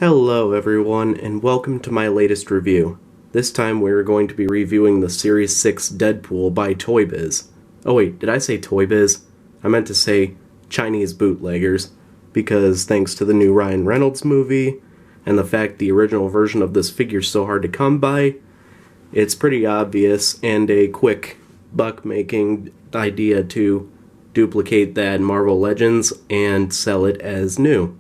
Hello everyone, and welcome to my latest review. This time we're going to be reviewing the Series 6 Deadpool by Toybiz. Oh wait, did I say Toybiz? I meant to say Chinese bootleggers, because thanks to the new Ryan Reynolds movie, and the fact the original version of this figure's so hard to come by, it's pretty obvious and a quick buck-making idea to duplicate that Marvel Legends and sell it as new.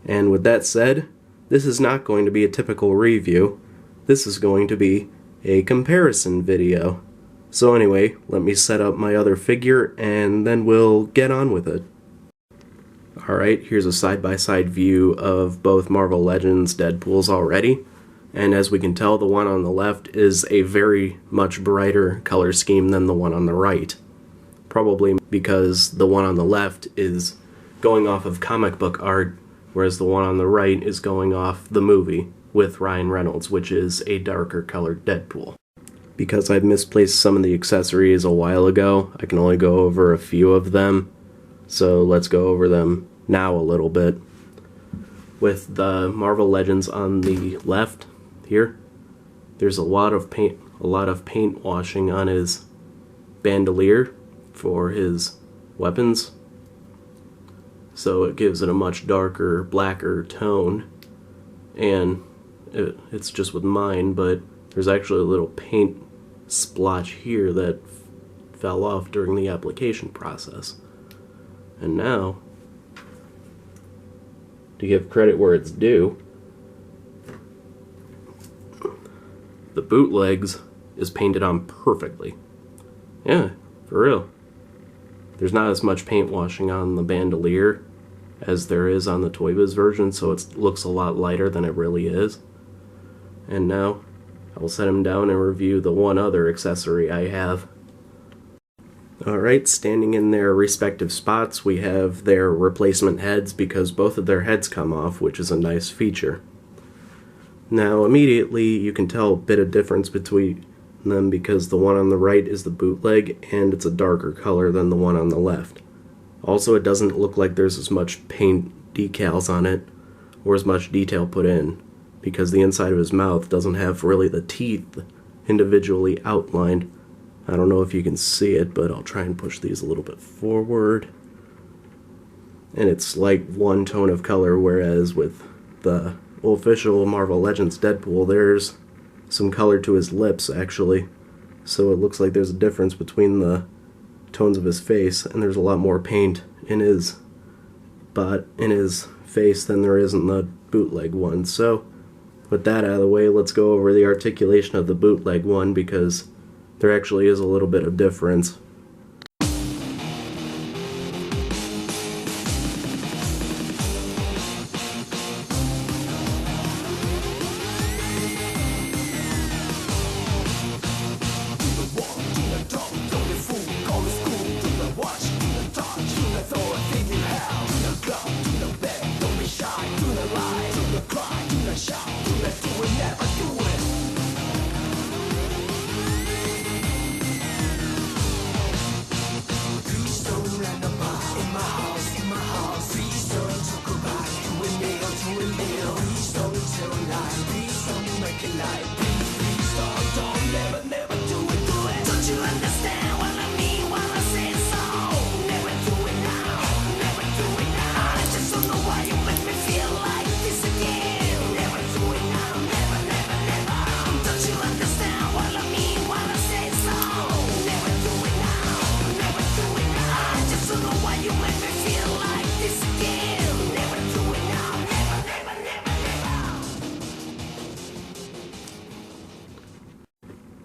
And with that said, this is not going to be a typical review. This is going to be a comparison video. So anyway, let me set up my other figure and then we'll get on with it. Alright, here's a side-by-side view of both Marvel Legends Deadpools already. And as we can tell, the one on the left is a very much brighter color scheme than the one on the right. Probably because the one on the left is going off of comic book art, whereas the one on the right is going off the movie with Ryan Reynolds, which is a darker colored Deadpool. Because I've misplaced some of the accessories a while ago, I can only go over a few of them, so let's go over them now a little bit. With the Marvel Legends on the left here, there's a lot of paint washing on his bandolier for his weapons, so it gives it a much darker, blacker tone. And it's just with mine, but there's actually a little paint splotch here that fell off during the application process. And now, to give credit where it's due, the bootlegs is painted on perfectly. Yeah, for real. There's not as much paint washing on the bandolier as there is on the Toybiz version, so it looks a lot lighter than it really is. And now, I will set him down and review the one other accessory I have. Alright, standing in their respective spots, we have their replacement heads because both of their heads come off, which is a nice feature. Now, immediately you can tell a bit of difference between them because the one on the right is the bootleg and it's a darker color than the one on the left. Also, it doesn't look like there's as much paint decals on it or as much detail put in because the inside of his mouth doesn't have really the teeth individually outlined. I don't know if you can see it, but I'll try and push these a little bit forward. And it's like one tone of color, whereas with the official Marvel Legends Deadpool, there's some color to his lips, actually. So it looks like there's a difference between the tones of his face, and there's a lot more paint in his face than there is in the bootleg one. So with that out of the way, let's go over the articulation of the bootleg one because there actually is a little bit of difference.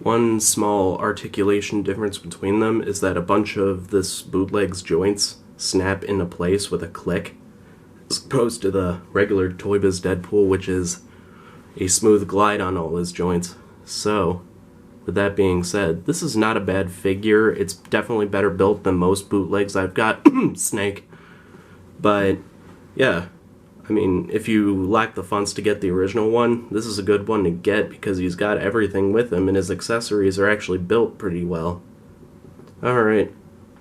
One small articulation difference between them is that a bunch of this bootleg's joints snap into place with a click, as opposed to the regular Toybiz Deadpool, which is a smooth glide on all his joints. So, with that being said, this is not a bad figure. It's definitely better built than most bootlegs I've got. Snake. But, yeah. I mean, if you lack the funds to get the original one, this is a good one to get because he's got everything with him and his accessories are actually built pretty well. Alright,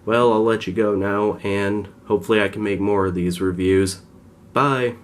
well, I'll let you go now, and hopefully I can make more of these reviews. Bye!